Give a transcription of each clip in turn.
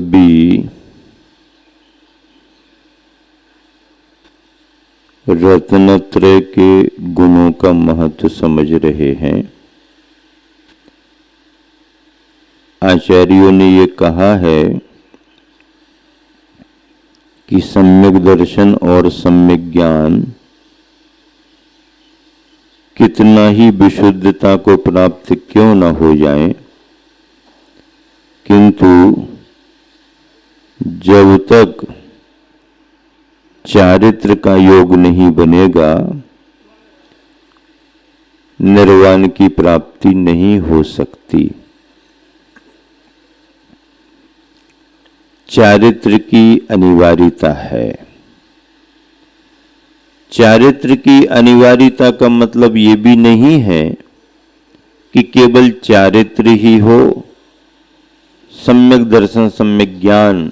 सभी रत्नत्रय के गुणों का महत्व समझ रहे हैं। आचार्यों ने ये कहा है कि सम्यक दर्शन और सम्यक ज्ञान कितना ही विशुद्धता को प्राप्त क्यों न हो जाए, किंतु जब तक चारित्र का योग नहीं बनेगा, निर्वाण की प्राप्ति नहीं हो सकती। चारित्र की अनिवार्यता है। चारित्र की अनिवार्यता का मतलब ये भी नहीं है कि केवल चारित्र ही हो, सम्यक दर्शन सम्यक ज्ञान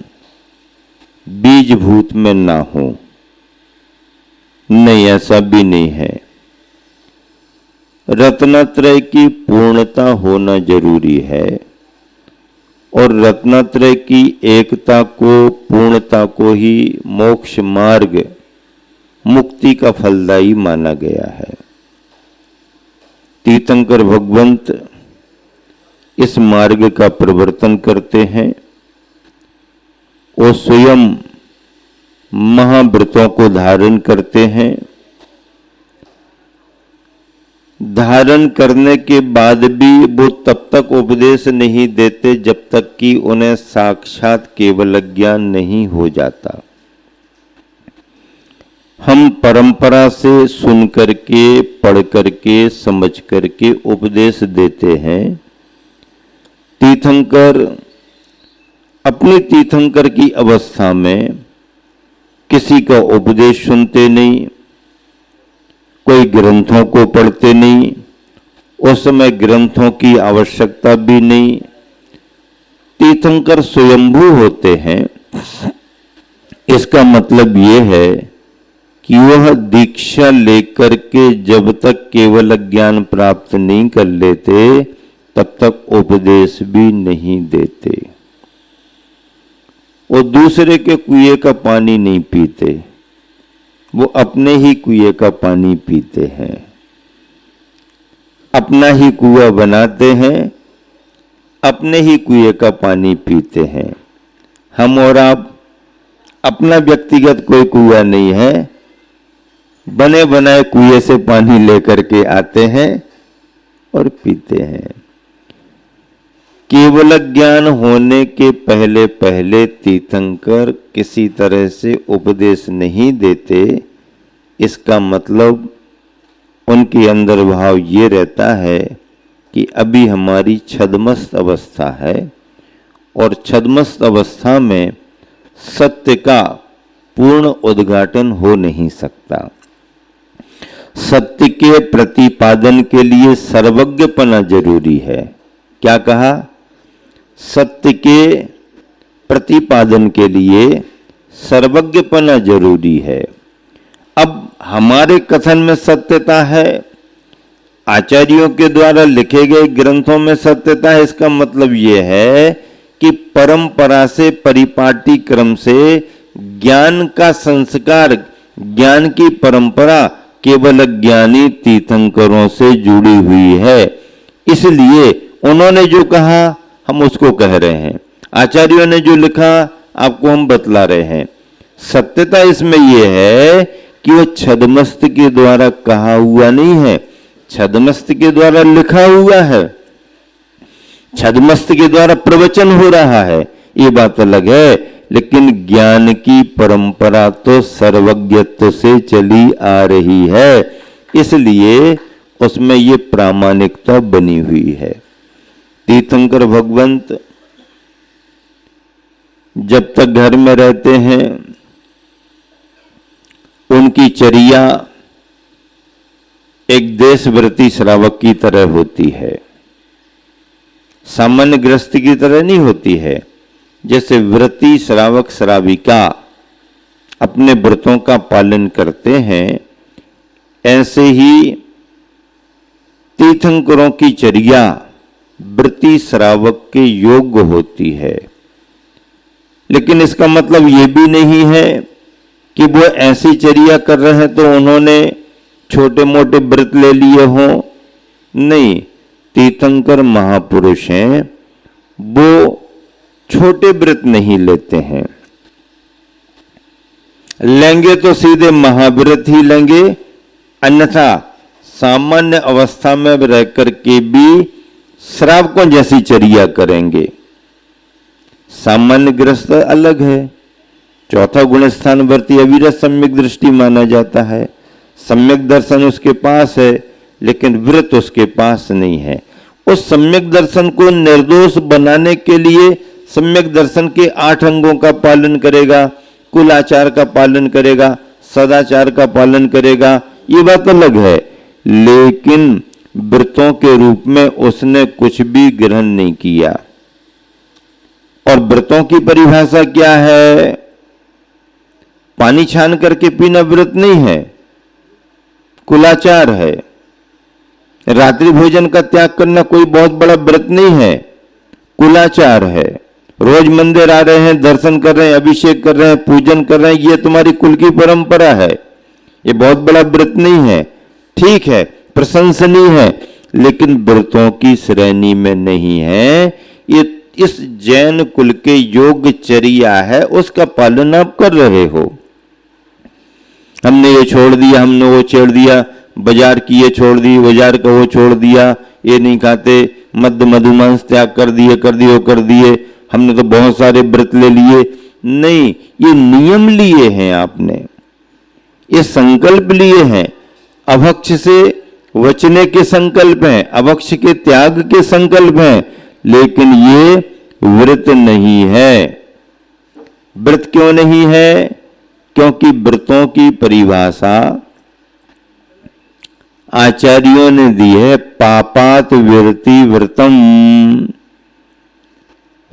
बीजभूत में ना हो। नहीं, ऐसा भी नहीं है। रत्नत्रय की पूर्णता होना जरूरी है और रत्नत्रय की एकता को, पूर्णता को ही मोक्ष मार्ग, मुक्ति का फलदायी माना गया है। तीर्थंकर भगवंत इस मार्ग का प्रवर्तन करते हैं। वो स्वयं महाव्रतों को धारण करते हैं। धारण करने के बाद भी वो तब तक उपदेश नहीं देते जब तक कि उन्हें साक्षात केवल ज्ञान नहीं हो जाता। हम परंपरा से सुन करके, पढ़ करके, समझ करके उपदेश देते हैं। तीर्थंकर अपनी तीर्थंकर की अवस्था में किसी का उपदेश सुनते नहीं, कोई ग्रंथों को पढ़ते नहीं। उस समय ग्रंथों की आवश्यकता भी नहीं। तीर्थंकर स्वयंभू होते हैं। इसका मतलब ये है कि वह दीक्षा लेकर के जब तक केवल ज्ञान प्राप्त नहीं कर लेते, तब तक उपदेश भी नहीं देते। वो दूसरे के कुएं का पानी नहीं पीते, वो अपने ही कुएं का पानी पीते हैं। अपना ही कुआं बनाते हैं, अपने ही कुएं का पानी पीते हैं। हम और आप अपना व्यक्तिगत कोई कुआं नहीं है, बने बनाए कुएं से पानी लेकर के आते हैं और पीते हैं। केवल ज्ञान होने के पहले पहले तीर्थंकर किसी तरह से उपदेश नहीं देते। इसका मतलब उनके अंदर भाव ये रहता है कि अभी हमारी छद्मस्त अवस्था है और छद्मस्त अवस्था में सत्य का पूर्ण उद्घाटन हो नहीं सकता। सत्य के प्रतिपादन के लिए सर्वज्ञपना जरूरी है। क्या कहा? सत्य के प्रतिपादन के लिए सर्वज्ञपना जरूरी है। अब हमारे कथन में सत्यता है, आचार्यों के द्वारा लिखे गए ग्रंथों में सत्यता है। इसका मतलब यह है कि परंपरा से, परिपाटी क्रम से ज्ञान का संस्कार, ज्ञान की परंपरा केवल ज्ञानी तीर्थंकरों से जुड़ी हुई है। इसलिए उन्होंने जो कहा हम उसको कह रहे हैं, आचार्यों ने जो लिखा आपको हम बतला रहे हैं। सत्यता इसमें यह है कि वो छद्मस्त के द्वारा कहा हुआ नहीं है, छद्मस्त के द्वारा लिखा हुआ है, छद्मस्त के द्वारा प्रवचन हो रहा है, ये बात अलग है। लेकिन ज्ञान की परंपरा तो सर्वज्ञत्व से चली आ रही है, इसलिए उसमें ये प्रामाणिकता बनी हुई है। तीर्थंकर भगवंत जब तक घर में रहते हैं, उनकी चर्या एक देशव्रती श्रावक की तरह होती है, सामान्य गृहस्थ की तरह नहीं होती है। जैसे व्रती श्रावक श्राविका अपने व्रतों का पालन करते हैं, ऐसे ही तीर्थंकरों की चर्या व्रती श्रावक के योग्य होती है। लेकिन इसका मतलब ये भी नहीं है कि वो ऐसी चर्या कर रहे हैं तो उन्होंने छोटे मोटे व्रत ले लिए हों। नहीं, तीर्थंकर महापुरुष हैं, वो छोटे व्रत नहीं लेते हैं। लेंगे तो सीधे महाव्रत ही लेंगे, अन्यथा सामान्य अवस्था में रह करके भी श्रावकों जैसी चर्या करेंगे। सामान्य गृहस्थ अलग है। चौथा गुण स्थान वर्ती अविरत सम्यक दृष्टि माना जाता है। सम्यक दर्शन उसके पास है, लेकिन व्रत उसके पास नहीं है। उस सम्यक दर्शन को निर्दोष बनाने के लिए सम्यक दर्शन के 8 अंगों का पालन करेगा, कुल आचार का पालन करेगा, सदाचार का पालन करेगा, ये बात अलग है। लेकिन व्रतों के रूप में उसने कुछ भी ग्रहण नहीं किया। और व्रतों की परिभाषा क्या है? पानी छान करके पीना व्रत नहीं है, कुलाचार है। रात्रि भोजन का त्याग करना कोई बहुत बड़ा व्रत नहीं है, कुलाचार है। रोज मंदिर आ रहे हैं, दर्शन कर रहे हैं, अभिषेक कर रहे हैं, पूजन कर रहे हैं, ये तुम्हारी कुल की परंपरा है, ये बहुत बड़ा व्रत नहीं है। ठीक है, प्रशंसनीय है, लेकिन व्रतों की श्रेणी में नहीं है। ये इस जैन कुल के योग चर्या है, उसका पालन आप कर रहे हो। हमने ये छोड़ दिया, हमने वो छोड़ दिया, बाजार की ये छोड़ दी, बाजार का वो छोड़ दिया, ये नहीं खाते, मद्य मधुमांस त्याग कर दिए, हमने तो बहुत सारे व्रत ले लिए। नहीं, ये नियम लिए हैं आपने, ये संकल्प लिए हैं। अभक्ष से वचने के संकल्प हैं, अभक्ष के त्याग के संकल्प हैं, लेकिन ये व्रत नहीं है। व्रत क्यों नहीं है? क्योंकि व्रतों की परिभाषा आचार्यों ने दी है, पापात विरति व्रतम,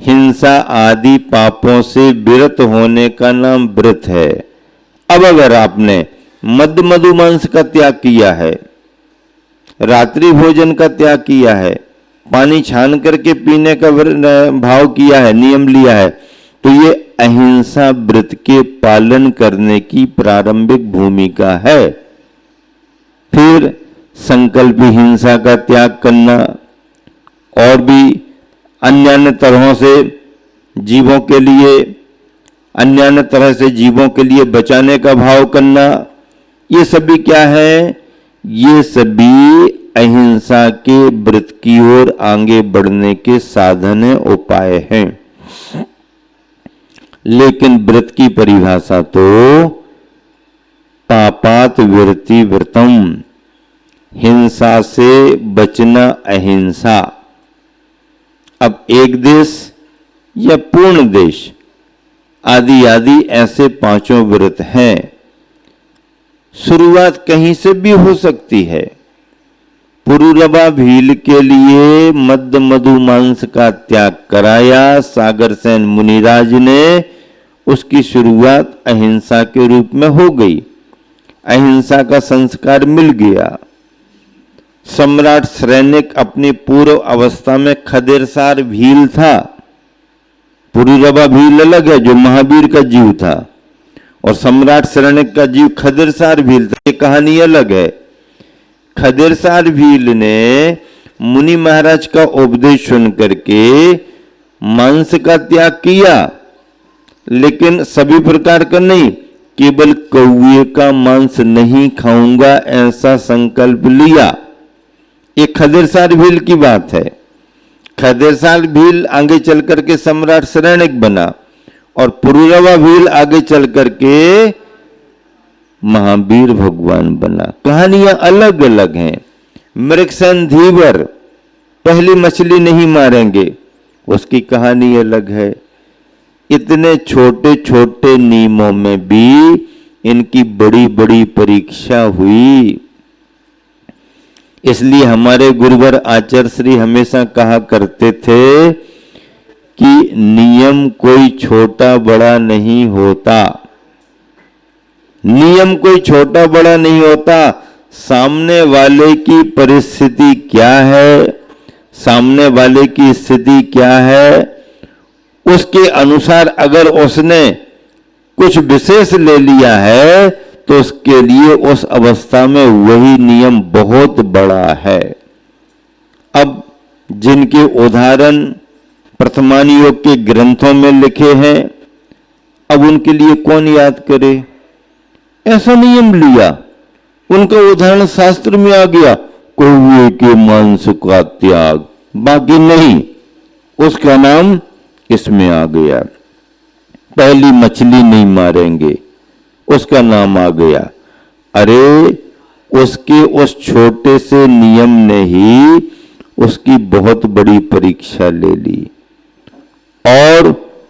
हिंसा आदि पापों से विरत होने का नाम व्रत है। अब अगर आपने मद्य मधुमांस का त्याग किया है, रात्रि भोजन का त्याग किया है, पानी छान करके पीने का भाव किया है, नियम लिया है, तो ये अहिंसा व्रत के पालन करने की प्रारंभिक भूमिका है। फिर संकल्प हिंसा का त्याग करना और भी अन्य तरहों से जीवों के लिए, अन्य तरह से जीवों के लिए बचाने का भाव करना, ये सभी क्या है? ये सभी अहिंसा के व्रत की ओर आगे बढ़ने के साधन है, उपाय हैं। लेकिन व्रत की परिभाषा तो पापात विरति व्रतम, हिंसा से बचना अहिंसा। अब एक देश या पूर्ण देश आदि आदि ऐसे 5 व्रत हैं। शुरुआत कहीं से भी हो सकती है। पुरुरवा भील के लिए मद्य मधुमांस का त्याग कराया सागर सेन मुनिराज ने, उसकी शुरुआत अहिंसा के रूप में हो गई, अहिंसा का संस्कार मिल गया। सम्राट श्रेनिक अपनी पूर्व अवस्था में खदेरसार भील था। पुरुरवा भील अलग है, जो महावीर का जीव था, और सम्राट श्रेनिक का जीव खदेरसार भील था, ये कहानी अलग है। खदेरसार भील ने मुनि महाराज का उपदेश सुन करके मांस का त्याग किया, लेकिन सभी प्रकार का नहीं, केवल कौवे का मांस नहीं खाऊंगा ऐसा संकल्प लिया। ये खदेरसार भील की बात है। खदेरसार भील आगे चल करके सम्राट श्रेनिक बना, और पुरुरवा भील आगे चल करके महावीर भगवान बना। कहानियां अलग अलग हैं। मृगसेन धीवर पहली मछली नहीं मारेंगे, उसकी कहानी अलग है। इतने छोटे छोटे नियमों में भी इनकी बड़ी बड़ी परीक्षा हुई। इसलिए हमारे गुरुवर आचार्य श्री हमेशा कहा करते थे कि नियम कोई छोटा बड़ा नहीं होता, नियम कोई छोटा बड़ा नहीं होता। सामने वाले की परिस्थिति क्या है, सामने वाले की स्थिति क्या है, उसके अनुसार अगर उसने कुछ विशेष ले लिया है तो उसके लिए उस अवस्था में वही नियम बहुत बड़ा है। अब जिनके उदाहरण प्रथमान योग के ग्रंथों में लिखे हैं, अब उनके लिए कौन याद करे? ऐसा नियम लिया, उनका उदाहरण शास्त्र में आ गया, कौवे के मांस का त्याग, बाकी नहीं, उसका नाम इसमें आ गया। पहली मछली नहीं मारेंगे, उसका नाम आ गया। अरे उसके उस छोटे से नियम ने ही उसकी बहुत बड़ी परीक्षा ले ली और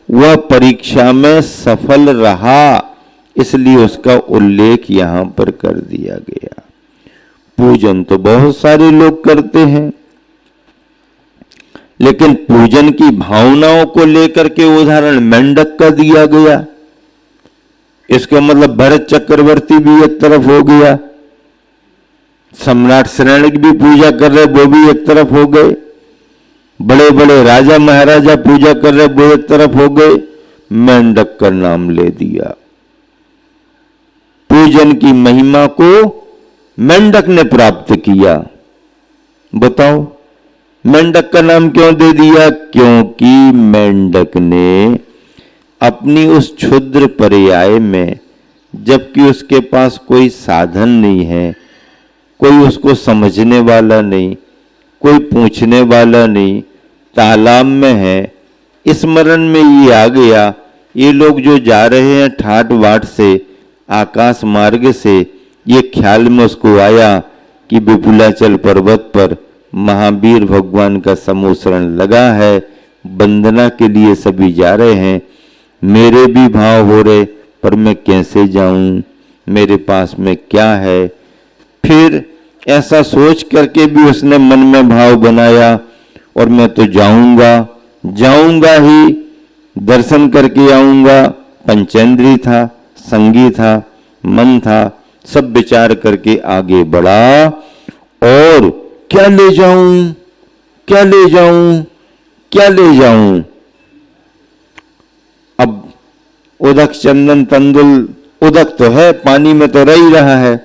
वह परीक्षा में सफल रहा, इसलिए उसका उल्लेख यहां पर कर दिया गया। पूजन तो बहुत सारे लोग करते हैं, लेकिन पूजन की भावनाओं को लेकर के उदाहरण मेंढक का दिया गया। इसका मतलब भरत चक्रवर्ती भी एक तरफ हो गया, सम्राट श्रेणिक भी पूजा कर रहे, वो भी एक तरफ हो गए, बड़े बड़े राजा महाराजा पूजा कर रहे, वो एक तरफ हो गए, मेंढक का नाम ले दिया। पूजन की महिमा को मेंढक ने प्राप्त किया। बताओ मेंढक का नाम क्यों दे दिया? क्योंकि मेंढक ने अपनी उस क्षुद्र पर्याय में, जबकि उसके पास कोई साधन नहीं है, कोई उसको समझने वाला नहीं, कोई पूछने वाला नहीं, तालाब में है, स्मरण में ये आ गया, ये लोग जो जा रहे हैं ठाट बाट से, आकाश मार्ग से, ये ख्याल में उसको आया कि विपुलाचल पर्वत पर महावीर भगवान का समोसरण लगा है, वंदना के लिए सभी जा रहे हैं, मेरे भी भाव हो रहे, पर मैं कैसे जाऊं, मेरे पास में क्या है? फिर ऐसा सोच करके भी उसने मन में भाव बनाया और मैं तो जाऊंगा ही, दर्शन करके आऊंगा। पंचेंद्री था, संगी था, मन था, सब विचार करके आगे बढ़ा और क्या ले जाऊं, क्या ले जाऊं, क्या ले जाऊं? अब उदक चंदन तंदुल, उदक तो है, पानी में तो रह ही रहा है,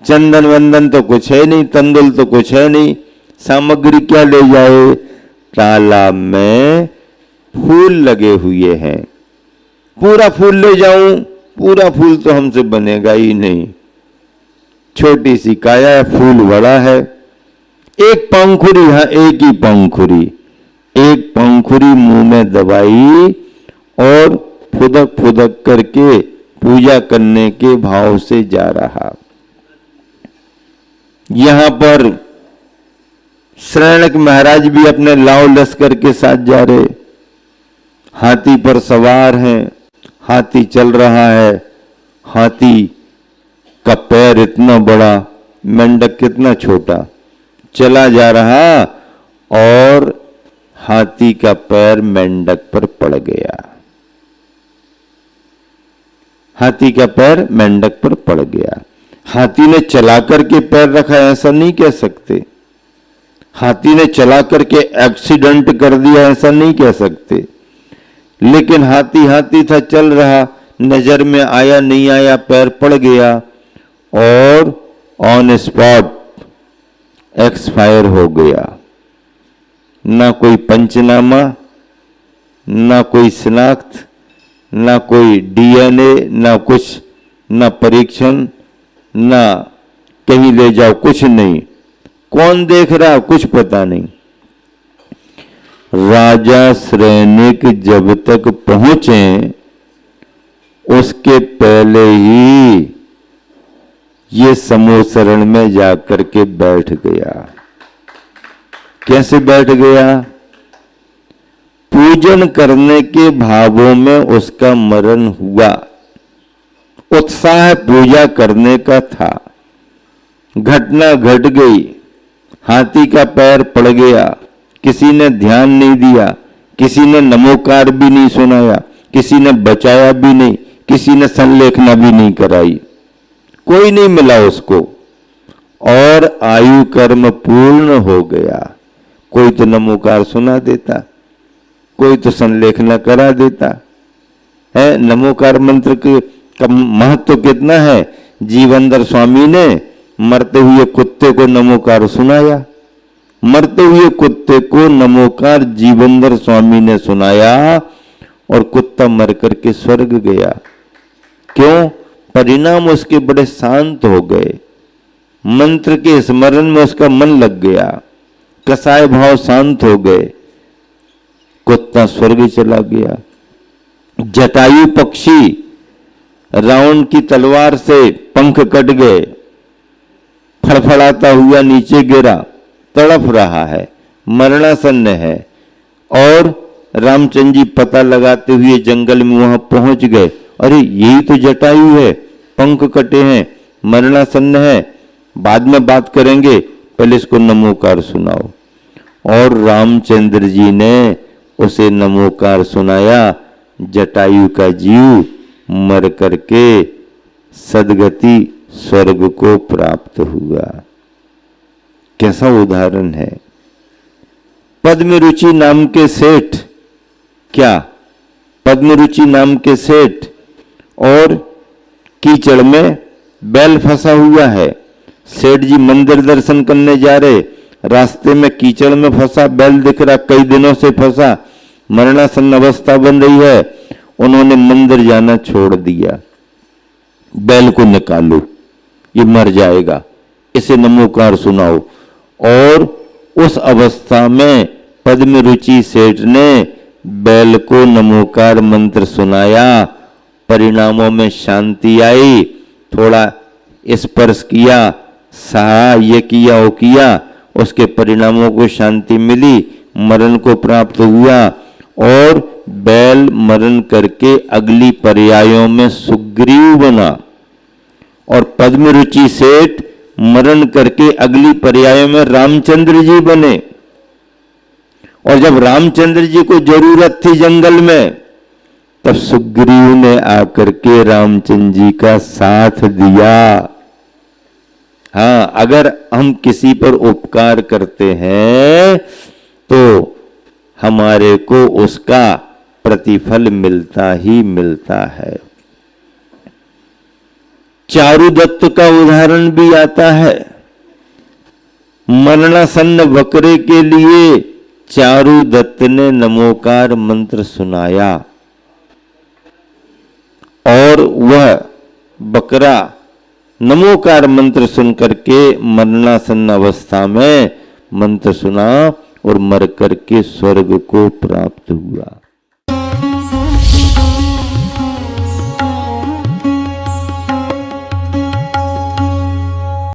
चंदन वंदन तो कुछ है नहीं, तंदुल तो कुछ है नहीं, सामग्री क्या ले जाए? तालाब में फूल लगे हुए हैं, पूरा फूल ले जाऊं? पूरा फूल तो हमसे बनेगा ही नहीं, छोटी सी काया है, फूल बड़ा है, एक पंखुड़ी, हाँ एक ही पंखुड़ी, एक पंखुड़ी मुंह में दबाई और फुदक फुदक करके पूजा करने के भाव से जा रहा। यहां पर श्रेणिक महाराज भी अपने लाव लश्कर के साथ जा रहे, हाथी पर सवार हैं, हाथी चल रहा है, हाथी का पैर इतना बड़ा, मेंढक कितना छोटा, चला जा रहा और हाथी का पैर मेंढक पर पड़ गया। हाथी का पैर मेंढक पर पड़ गया। हाथी ने चला करके पैर रखा, ऐसा नहीं कह सकते। हाथी ने चला करके एक्सीडेंट कर दिया, ऐसा नहीं कह सकते। लेकिन हाथी हाथी था, चल रहा, नजर में आया नहीं आया, पैर पड़ गया और ऑन स्पॉट एक्सपायर हो गया। ना कोई पंचनामा, ना कोई शिनाख्त, ना कोई डीएनए, ना कुछ, ना परीक्षण, ना कहीं ले जाओ, कुछ नहीं। कौन देख रहा, कुछ पता नहीं। राजा श्रेणिक जब तक पहुंचे उसके पहले ही ये समोसरण में जाकर के बैठ गया। कैसे बैठ गया? पूजन करने के भावों में उसका मरण हुआ। उत्साह पूजा करने का था, घटना घट गई, हाथी का पैर पड़ गया, किसी ने ध्यान नहीं दिया, किसी ने नमोकार भी नहीं सुनाया, किसी ने बचाया भी नहीं, किसी ने संलेखना भी नहीं कराई, कोई नहीं मिला उसको, और आयु कर्म पूर्ण हो गया। कोई तो नमोकार सुना देता, कोई तो संलेखना करा देता है। नमोकार मंत्र का महत्व कितना है। जीवंदर स्वामी ने मरते हुए कुत्ते को नमोकार सुनाया, मरते हुए कुत्ते को नमोकार जीवंदर स्वामी ने सुनाया और कुत्ता मर करके स्वर्ग गया। क्यों? परिणाम उसके बड़े शांत हो गए, मंत्र के स्मरण में उसका मन लग गया, कसाय भाव शांत हो गए, कुत्ता स्वर्ग चला गया। जटायु पक्षी रावण की तलवार से पंख कट गए, फड़फड़ाता हुआ नीचे गिरा, तड़प रहा है, मरणासन्न है, और रामचंद्र जी पता लगाते हुए जंगल में वहां पहुंच गए। अरे यही तो जटायु है, पंख कटे हैं, मरणासन्न है, बाद में बात करेंगे, पहले इसको नमोकार सुनाओ। और रामचंद्र जी ने उसे नमोकार सुनाया। जटायु का जीव मर करके सदगति स्वर्ग को प्राप्त हुआ। कैसा उदाहरण है। पद्मरुचि नाम के सेठ, क्या पद्मरुचि नाम के सेठ और कीचड़ में बैल फंसा हुआ है। सेठ जी मंदिर दर्शन करने जा रहे, रास्ते में कीचड़ में फंसा बैल दिख रहा, कई दिनों से फंसा, मरणासन्न अवस्था बन रही है। उन्होंने मंदिर जाना छोड़ दिया। बैल को निकालो, ये मर जाएगा, इसे नमोकार सुनाओ। और उस अवस्था में पद्मरुचि सेठ ने बैल को नमोकार मंत्र सुनाया। परिणामों में शांति आई, थोड़ा स्पर्श किया, सहा, ये किया वो किया, उसके परिणामों को शांति मिली, मरण को प्राप्त हुआ। और बैल मरण करके अगली पर्यायों में सुग्रीव बना और पद्मरुचि सेठ मरण करके अगली पर्यायों में रामचंद्र जी बने। और जब रामचंद्र जी को जरूरत थी जंगल में, तब सुग्रीव ने आकर के रामचंद्र जी का साथ दिया। हाँ, अगर हम किसी पर उपकार करते हैं तो हमारे को उसका प्रतिफल मिलता ही मिलता है। चारुदत्त का उदाहरण भी आता है। मरणासन्न बकरे के लिए चारुदत्त ने नमोकार मंत्र सुनाया और वह बकरा नमोकार मंत्र सुनकर के मरणासन्न अवस्था में मंत्र सुना और मर करके स्वर्ग को प्राप्त हुआ।